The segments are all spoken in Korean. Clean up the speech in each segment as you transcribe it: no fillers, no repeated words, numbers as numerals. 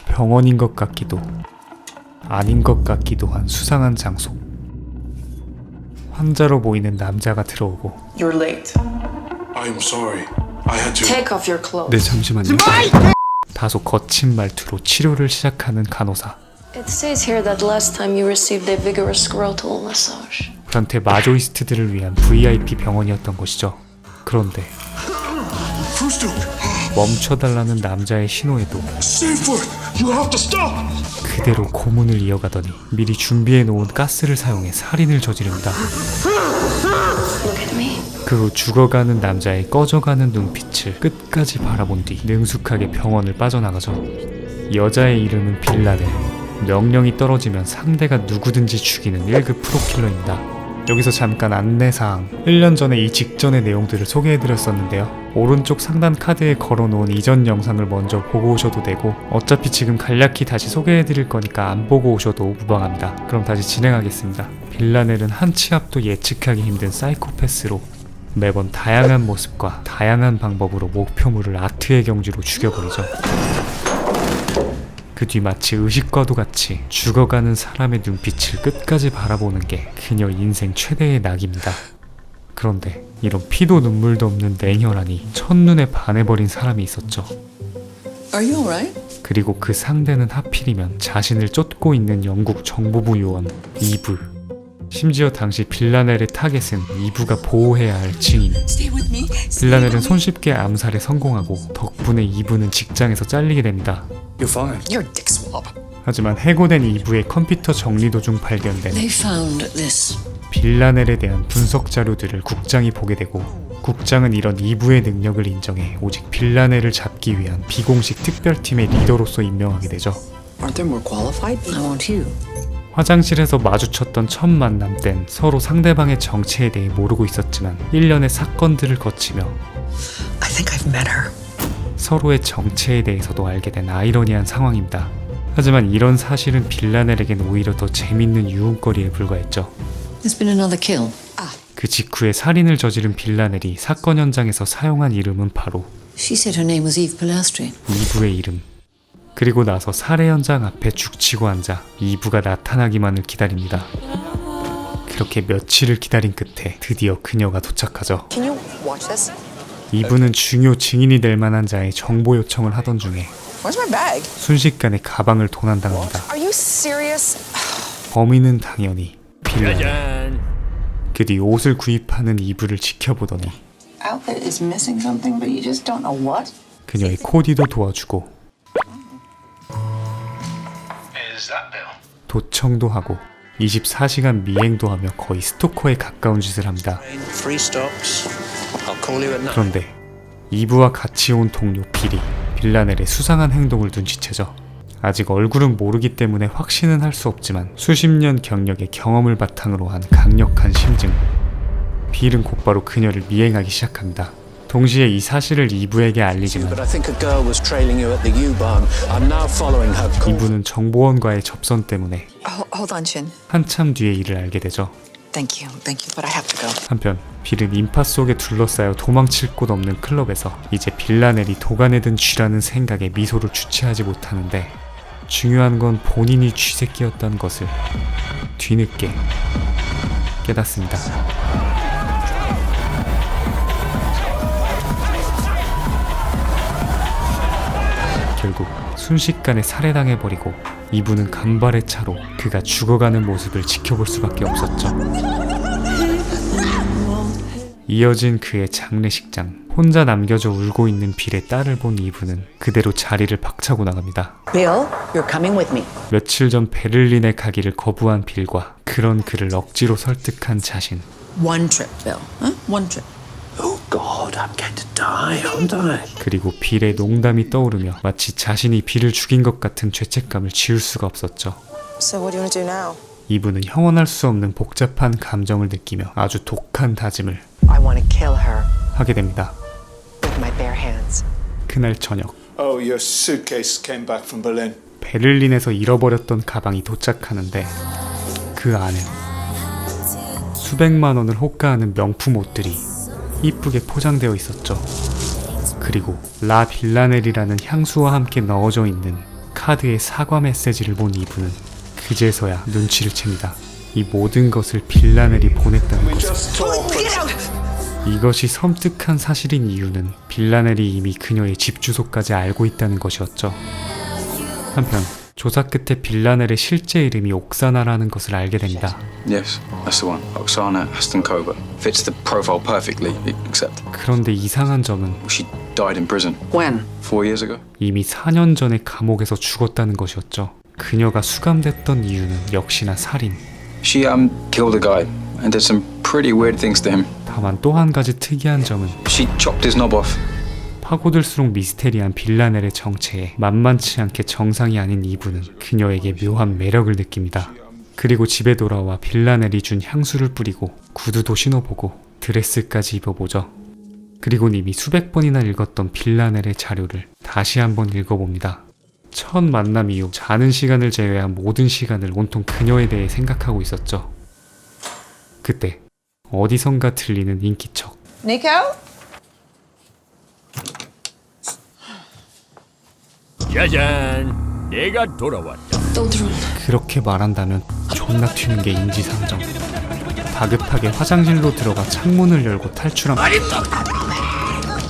병원인 것 같기도 아닌 것 같기도 한 수상한 장소. 환자로 보이는 남자가 들어오고 You're late. I'm sorry. I had to. Take off your clothes. 네 잠시만요. 다소 거친 말투로 치료를 시작하는 간호사. It says here that last time you received a vigorous scrotal massage. 변태 마조이스트들을 위한 VIP 병원이었던 것이죠. 그런데 멈춰달라는 남자의 신호에도 Safer. You have to stop. 그대로 고문을 이어가더니 미리 준비해놓은 가스를 사용해 살인을 저지릅니다. Look at me. 그 후 죽어가는 남자의 꺼져가는 눈빛을 끝까지 바라본 뒤 능숙하게 병원을 빠져나가죠. 여자의 이름은 빌라넬. 명령이 떨어지면 상대가 누구든지 죽이는 1급 프로킬러입니다. 여기서 잠깐 안내사항. 1년 전에 이 직전의 내용들을 소개해드렸었는데요. 오른쪽 상단 카드에 걸어놓은 이전 영상을 먼저 보고 오셔도 되고 어차피 지금 간략히 다시 소개해드릴 거니까 안 보고 오셔도 무방합니다. 그럼 다시 진행하겠습니다. 빌라넬은 한 치 앞도 예측하기 힘든 사이코패스로 매번 다양한 모습과 다양한 방법으로 목표물을 아트의 경지로 죽여버리죠. 그 뒤 마치 의식과도 같이 죽어가는 사람의 눈빛을 끝까지 바라보는 게 그녀 인생 최대의 낙입니다. 그런데 이런 피도 눈물도 없는 냉혈하니 첫눈에 반해버린 사람이 있었죠. Are you alright? 그리고 그 상대는 하필이면 자신을 쫓고 있는 영국 정보부 요원 이브. 심지어 당시 빌라넬의 타겟은 이브가 보호해야 할 증인. Stay with me. 빌라넬은 손쉽게 암살에 성공하고 덕분에 이브는 직장에서 잘리게 됩니다. You're fine. You're a dick swab. 하지만 해고된 이브의 컴퓨터 정리도 중 발견된 They found this. 빌라넬에 대한 분석 자료들을 국장이 보게 되고 국장은 이런 이브의 능력을 인정해 오직 빌라넬을 잡기 위한 비공식 특별팀의 리더로서 임명하게 되죠. Aren't there more qualified? I want you. 화장실에서 마주쳤던 첫 만남 땐 서로 상대방의 정체에 대해 모르고 있었지만 1년의 사건들을 거치며 I think I've met her. 서로의 정체에 대해서도 알게 된 아이러니한 상황입니다. 하지만 이런 사실은 빌라넬에겐 오히려 더 재밌는 유흥거리에 불과했죠. There's been another kill. 그 직후에 살인을 저지른 빌라넬이 사건 현장에서 사용한 이름은 바로 She said her name was Eve Pilastri. 이브의 이름. 그리고 나서 살해 현장 앞에 죽치고 앉아 이브가 나타나기만을 기다립니다. 그렇게 며칠을 기다린 끝에 드디어 그녀가 도착하죠. Can you watch this? 이브는 중요 증인이 될 만한 자의 정보 요청을 하던 중에 Where's my bag? 순식간에 가방을 도난당합니다. Are you serious? 범인은 당연히 빌라넬. 그 뒤 옷을 구입하는 이브를 지켜보더니 Outfit is missing something, but you just don't know what? 그녀의 코디도 도와주고 도청도 하고 24시간 미행도 하며 거의 스토커에 가까운 짓을 합니다. Three stops. I'll call you at night. 그런데 이브와 같이 온 동료 빌라넬의 수상한 행동을 눈치채죠. 아직 얼굴은 모르기 때문에 확신은 할 수 없지만 수십 년 경력의 경험을 바탕으로 한 강력한 심증. 빌은 곧바로 그녀를 미행하기 시작합니다. 동시에 이 사실을 이브에게 알리지만 But I think a girl was trailing you at the U-Bahn. I'm now following her call. 이브는 정보원과의 접선 때문에 Hold on, Chin. 한참 뒤에 이를 알게 되죠. Thank you, but I have to go. 한편 빌은 인파 속에 둘러싸여 도망칠 곳 없는 클럽에서 이제 빌라넬이 도가내든 쥐라는 생각에 미소를 주체하지 못하는데 중요한 건 본인이 쥐새끼였다는 것을 뒤늦게 깨닫습니다. 결국 순식간에 살해당해버리고 이브는 간발의 차로 그가 죽어가는 모습을 지켜볼 수밖에 없었죠. 이어진 그의 장례식장. 혼자 남겨져 울고 있는 빌의 딸을 본 이브는 그대로 자리를 박차고 나갑니다. Bill, you're coming with me. 며칠 전 베를린에 가기를 거부한 빌과 그런 그를 억지로 설득한 자신. One trip, Bill. Huh? One trip. Oh God, I'm going to die, aren't I? 그리고 빌의 농담이 떠오르며 마치 자신이 빌을 죽인 것 같은 죄책감을 지울 수가 없었죠. So what do you want to do now? 이브는 형언할 수 없는 복잡한 감정을 느끼며 아주 독한 다짐을 I want to kill her 하게 됩니다. with my bare hands. 그날 저녁 Oh, your suitcase came back from Berlin. 베를린에서 잃어버렸던 가방이 도착하는데 그 안엔 수백만 원을 호가하는 명품 옷들이 이쁘게 포장되어 있었죠. 그리고 라 빌라넬이라는 향수와 함께 넣어져 있는 카드의 사과 메시지를 본 이브는 그제서야 눈치를 챕니다. 이 모든 것을 빌라넬이 보냈다는 것을. 이것이 섬뜩한 사실인 이유는 빌라넬이 이미 그녀의 집 주소까지 알고 있다는 것이었죠. 한편 조사 끝에 빌라넬의 실제 이름이 옥사나라는 것을 알게 됩니다. Yes, that's the one. Oksana Hastankova. Fits the profile perfectly, except 그런데 이상한 점은 she died in prison When? 4 years ago. 이미 4년 전에 감옥에서 죽었다는 것이었죠. 그녀가 수감됐던 이유는 역시나 살인. She killed a guy and did some pretty weird things to him. 다만 또 한 가지 특이한 점은 She chopped his knob off. 파고들수록 미스테리한 빌라넬의 정체에 만만치 않게 정상이 아닌 이브는 그녀에게 묘한 매력을 느낍니다. 그리고 집에 돌아와 빌라넬이 준 향수를 뿌리고 구두도 신어보고 드레스까지 입어보죠. 그리곤 이미 수백 번이나 읽었던 빌라넬의 자료를 다시 한번 읽어봅니다. 첫 만남 이후 자는 시간을 제외한 모든 시간을 온통 그녀에 대해 생각하고 있었죠. 그때 어디선가 들리는 인기척. Nico? 짜잔, 내가 돌아왔다. Don't run. 그렇게 말한다면 존나 튀는 게 인지상정. 다급하게 화장실로 들어가 창문을 열고 탈출한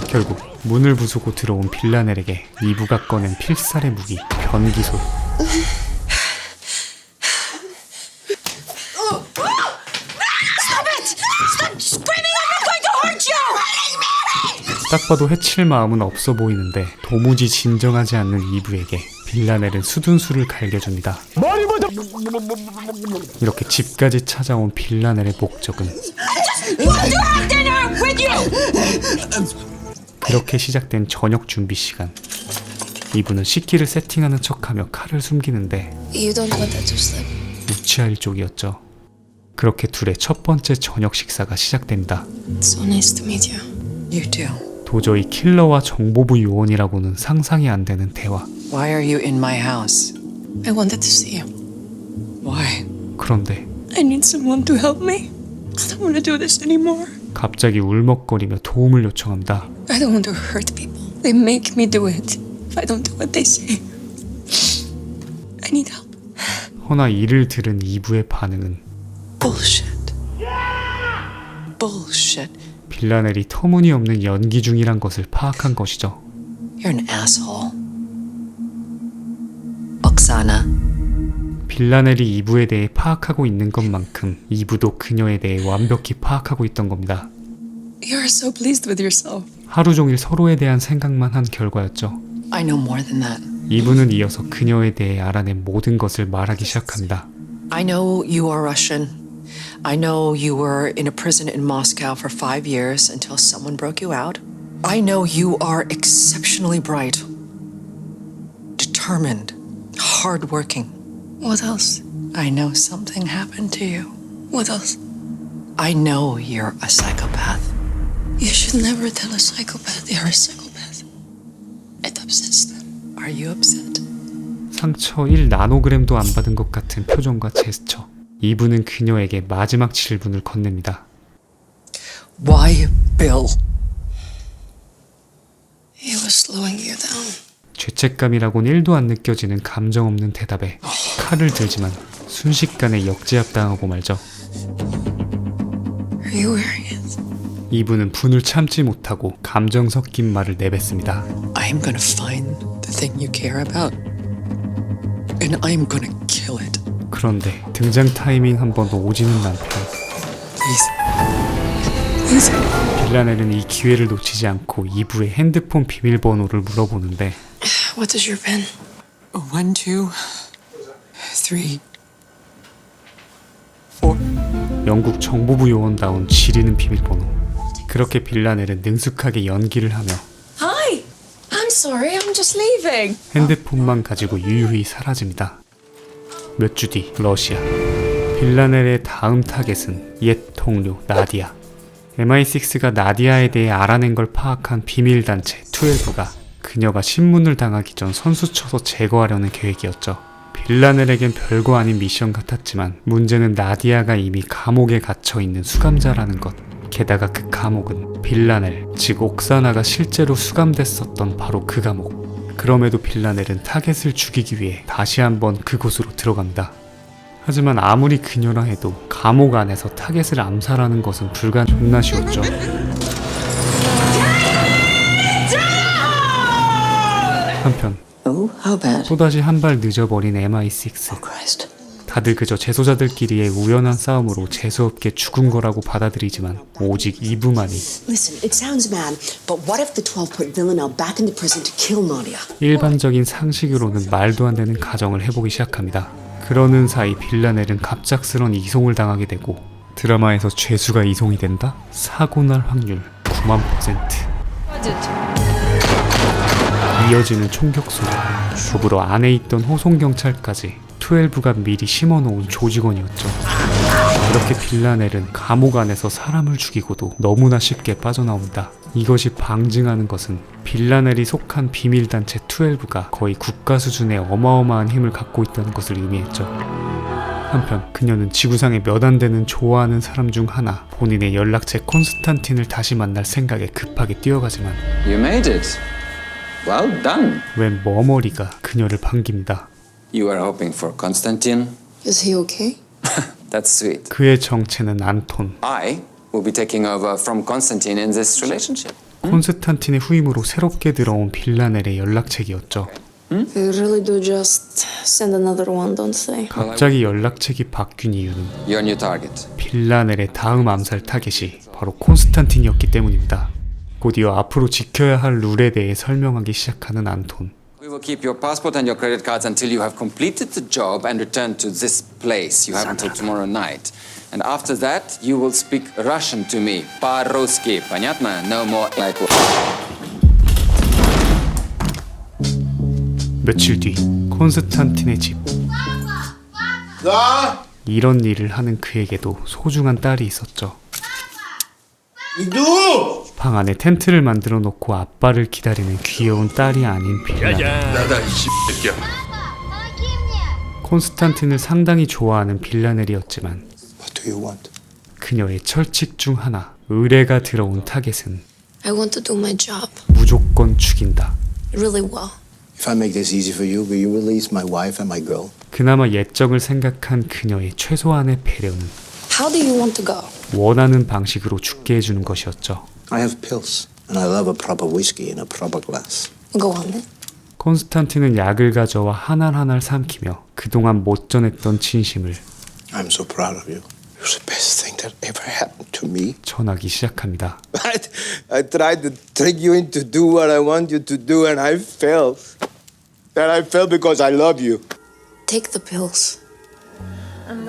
결국 문을 부수고 들어온 빌라넬에게 이브가 꺼낸 필살의 무기 변기소. 딱 봐도 해칠 마음은 없어 보이는데 도무지 진정하지 않는 이브에게 빌라넬은 수둔수를 갈겨줍니다. 이렇게 집까지 찾아온 빌라넬의 목적은 그렇게 시작된 저녁 준비 시간. 이브는 식기를 세팅하는 척하며 칼을 숨기는데 You don't want that to slip. 우치할 쪽이었죠. 그렇게 둘의 첫 번째 저녁 식사가 시작됩니다. So nice to meet you. You too. 도저히 킬러와 정보부 요원이라고는 상상이 안 되는 대화. Why are you in my house? I wanted to see you. Why? 그런데 I need someone to help me. I don't want to do this anymore. 갑자기 울먹거리며 도움을 요청합니다. I don't want to hurt people. They make me do it. If I don't do what they say, I need help. 허나 이를 들은 이브의 반응은 Bullshit. Bullshit. 빌라넬이 터무니없는 연기 중이란 것을 파악한 것이죠. You're an asshole. Oksana. 빌라넬이 이브에 대해 파악하고 있는 것만큼 이브도 그녀에 대해 완벽히 파악하고 있던 겁니다. You're so pleased with yourself. 하루 종일 서로에 대한 생각만 한 결과였죠. I know more than that. 이브는 이어서 그녀에 대해 알아낸 모든 것을 말하기 시작합니다. I know you are Russian. I know you were in a prison in Moscow for 5 years until someone broke you out. I know you are exceptionally bright, determined, hardworking. What else? I know something happened to you. What else? I know you're a psychopath. You should never tell a psychopath you're a psychopath. It upsets them. Are you upset? 상처 1나노그램도 안 받은 것 같은 표정과 제스처. 이브는 그녀에게 마지막 질문을 건넵니다. Why, Bill? He was slowing you down. 죄책감이라곤 1도 안 느껴지는 감정 없는 대답에 칼을 들지만 순식간에 역제압당하고 말죠. Are you wearing it? 이브는 분을 참지 못하고 감정 섞인 말을 내뱉습니다. I'm gonna find the thing you care about, and I'm gonna kill it. 그런데 등장 타이밍 한 번도 오지는 남편. Please. 빌라넬은 이 기회를 놓치지 않고 이브의 핸드폰 비밀번호를 물어보는데 What is your pen? 1, 2, 3, 4. 영국 정보부 요원다운 지리는 비밀번호. 그렇게 빌라넬은 능숙하게 연기를 하며 Hi! I'm sorry, I'm just leaving. 핸드폰만 가지고 유유히 사라집니다. 몇 주 뒤 러시아. 빌라넬의 다음 타겟은 옛 동료 나디아. MI6가 나디아에 대해 알아낸 걸 파악한 비밀단체 12가 그녀가 신문을 당하기 전 선수 쳐서 제거하려는 계획이었죠. 빌라넬에겐 별거 아닌 미션 같았지만 문제는 나디아가 이미 감옥에 갇혀있는 수감자라는 것. 게다가 그 감옥은 빌라넬, 즉 옥사나가 실제로 수감됐었던 바로 그 감옥. 그럼에도 빌라넬은 타겟을 죽이기 위해 다시 한번 그곳으로 들어갑니다. 하지만 아무리 그녀라 해도 감옥 안에서 타겟을 암살하는 것은 존나 쉬웠죠. 한편 Oh, how bad? 또다시 한 발 늦어버린 MI6. Christ. 다들 그저 재소자들끼리의 우연한 싸움으로 재수없게 죽은 거라고 받아들이지만 오직 이브만이 Listen, it sounds mad, but what if the 12 put Villanelle back into prison to kill Nadia? 일반적인 상식으로는 말도 안 되는 가정을 해보기 시작합니다. 그러는 사이 빌라넬은 갑작스런 이송을 당하게 되고 드라마에서 죄수가 이송이 된다? 사고 날 확률 9만%. 이어지는 총격 소리, 더불어 안에 있던 호송경찰까지 12가 미리 심어놓은 조직원이었죠. 그렇게 빌라넬은 감옥 안에서 사람을 죽이고도 너무나 쉽게 빠져나옵니다. 이것이 방증하는 것은 빌라넬이 속한 비밀단체 12가 거의 국가 수준의 어마어마한 힘을 갖고 있다는 것을 의미했죠. 한편 그녀는 지구상에 몇 안 되는 좋아하는 사람 중 하나, 본인의 연락처 콘스탄틴을 다시 만날 생각에 급하게 뛰어가지만 You made it. Well done. 웬 머머리가 그녀를 반깁니다. You were hoping for Konstantin. Is he okay? That's sweet. 그의 정체는 안톤. I will be taking over from Konstantin in this relationship. 콘스탄틴의 후임으로 새롭게 들어온 빌라넬의 연락책이었죠. You really do just send another one, don't they? 갑자기 연락책이 바뀐 이유는 Your new target. 빌라넬의 다음 암살 타겟이 바로 콘스탄틴이었기 때문입니다. 곧이어 앞으로 지켜야 할 룰에 대해 설명하기 시작하는 안톤. We will keep your passport and your credit cards until you have completed the job and returned to this place. You have until tomorrow night. And after that, you will speak Russian to me. По-русски. Понятно? No more like... 며칠 뒤 콘스탄틴의 집. 이런 일을 하는 그에게도 소중한 딸이 있었죠. 방 안에 텐트를 만들어 놓고 아빠를 기다리는 귀여운 딸이 아닌 빌라넬. 콘스탄틴을 상당히 좋아하는 빌라넬이었지만 What do you want? 그녀의 철칙 중 하나, 의뢰가 들어온 타겟은 I want to do my job 무조건 죽인다. really well. If I make this easy for you, will you release my wife and my girl? 그나마 예정을 생각한 그녀의 최소한의 배려는 How do you want to go? 원하는 방식으로 죽게 해주는 것이었죠. I have pills, and I love a proper whiskey in a proper glass. Go on then. 콘스탄틴은 약을 가져와 한 알 한 알 삼키며 그동안 못 전했던 진심을 I'm so proud of you. You're the best thing that ever happened to me. 전하기 시작합니다. I tried to trick you into do what I want you to do, and I failed. And I failed because I love you. Take the pills.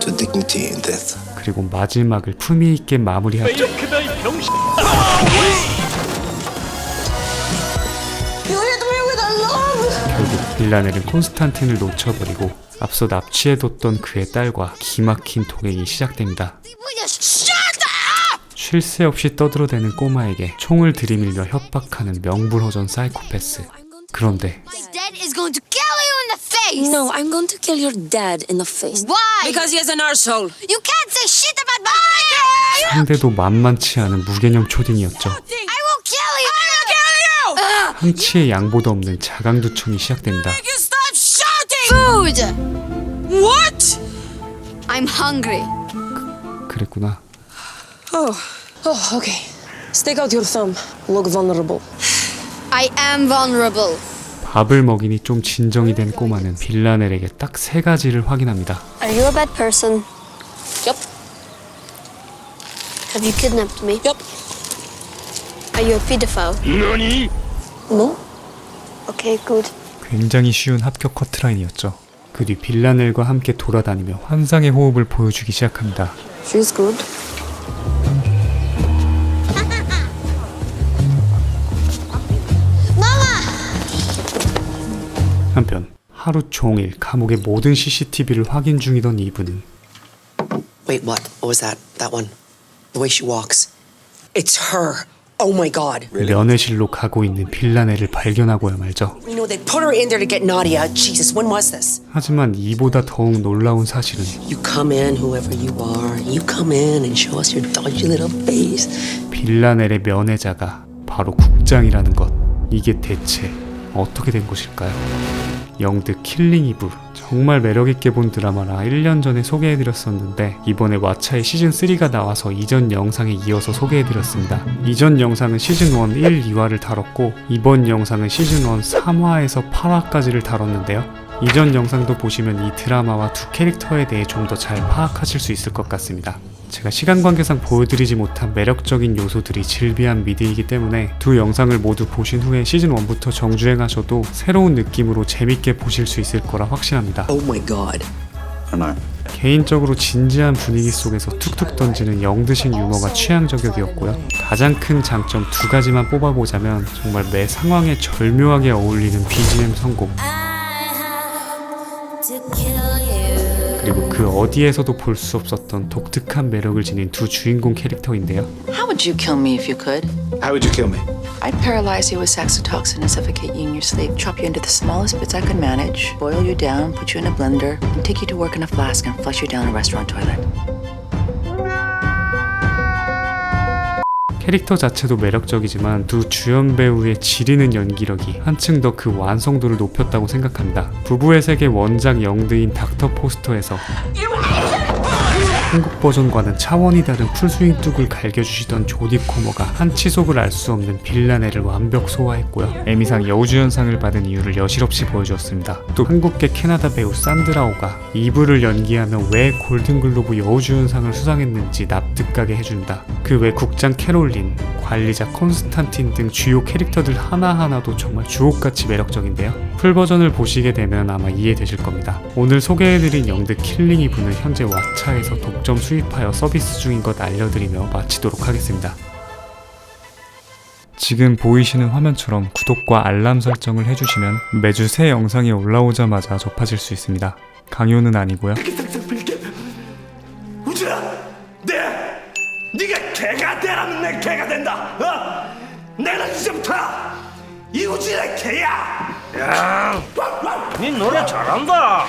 To dignity in death. 그리고 마지막을 품위 있게 마무리하죠. You hit me with a love! 결국 빌라넬은 콘스탄틴을 놓쳐버리고 앞서 납치해뒀던 그의 딸과 기막힌 동행이 시작됩니다. 쉴 새 없이 떠들어대는 꼬마에게 총을 들이밀며 협박하는 명불허전 사이코패스. 그런데 No, I'm going to kill your dad in the face. Why? Because he is an arsehole. You can't say shit about my dad! 상대도 만만치 않은 무개념 초딩이었죠. I will kill you! I will kill you! 한치의 양보도 없는 자강두청이 시작됩니다. You stop shouting! Food! What? I'm hungry. 그랬구나. Oh, okay. Stick out your thumb. Look vulnerable. I am vulnerable. 밥을 먹이니 좀 진정이 된 꼬마는 빌라넬에게 딱 세 가지를 확인합니다. Are you a bad person? Yep. Have you kidnapped me? Yep. Are you a pedophile? No? Okay, good. 굉장히 쉬운 합격 커트라인이었죠. 그 뒤 빌라넬과 함께 돌아다니며 환상의 호흡을 보여주기 시작합니다. She's good. 한편 하루 종일 감옥의 모든 CCTV를 확인 중이던 이브는 Wait, what? What was that? That one? The way she walks. It's her. Oh my God. 면회실로 가고 있는 빌라네를 발견하고야 말죠. We know they put her in there to get Nadia. Jesus, when was this? 하지만 이보다 더욱 놀라운 사실은 You come in, whoever you are. You come in and show us your dodgy little face. 빌라넬의 면회자가 바로 국장이라는 것. 이게 대체 어떻게 된 것일까요? 영드 킬링 이브, 정말 매력있게 본 드라마라 1년 전에 소개해드렸었는데 이번에 왓챠의 시즌3가 나와서 이전 영상에 이어서 소개해드렸습니다. 이전 영상은 시즌1 1, 2화를 다뤘고 이번 영상은 시즌1 3화에서 8화까지를 다뤘는데요. 이전 영상도 보시면 이 드라마와 두 캐릭터에 대해 좀 더 잘 파악하실 수 있을 것 같습니다. 제가 시간 관계상 보여드리지 못한 매력적인 요소들이 질비한 미드이기 때문에 두 영상을 모두 보신 후에 시즌1부터 정주행하셔도 새로운 느낌으로 재밌게 보실 수 있을 거라 확신합니다. Oh my God. 개인적으로 진지한 분위기 속에서 툭툭 던지는 영드식 유머가 취향 저격이었고요. 가장 큰 장점 두 가지만 뽑아보자면 정말 매 상황에 절묘하게 어울리는 BGM 선곡, 그리고 그 어디에서도 볼 수 없었던 독특한 매력을 지닌 두 주인공 캐릭터인데요. How would you kill me if you could? How would you kill me? I'd paralyze you with saxitoxin and suffocate you in your sleep, chop you into the smallest bits I could manage, boil you down, put you in a blender, and take you to work in a flask and flush you down a restaurant toilet. 캐릭터 자체도 매력적이지만 두 주연 배우의 지리는 연기력이 한층 더 그 완성도를 높였다고 생각합니다. 부부의 세계 원작 영드인 닥터 포스터에서 한국 버전과는 차원이 다른 풀스윙 뚝을 갈겨주시던 조디 코머가 한치속을 알 수 없는 빌라네를 완벽 소화했고요. 에미상 여우주연상을 받은 이유를 여실없이 보여주었습니다. 또 한국계 캐나다 배우 산드라오가 이브를 연기하며 왜 골든글로브 여우주연상을 수상했는지 납득가게 해준다. 그 외 국장 캐롤린, 관리자 콘스탄틴 등 주요 캐릭터들 하나하나도 정말 주옥같이 매력적인데요. 풀버전을 보시게 되면 아마 이해되실 겁니다. 오늘 소개해드린 영드 킬링 이브는 현재 왓챠에서 독점 수입하여 서비스 중인 것 알려드리며 마치도록 하겠습니다. 지금 보이시는 화면처럼 구독과 알람 설정을 해주시면 매주 새 영상이 올라오자마자 접하실 수 있습니다. 강요는 아니고요. 우진아, 네가 개가 되라면 내 개가 된다. 내는 이제부터 이우진의 개야. 야, 네 노래 잘한다.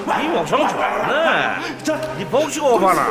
네 목소리 좋네. 네 복식 오바나.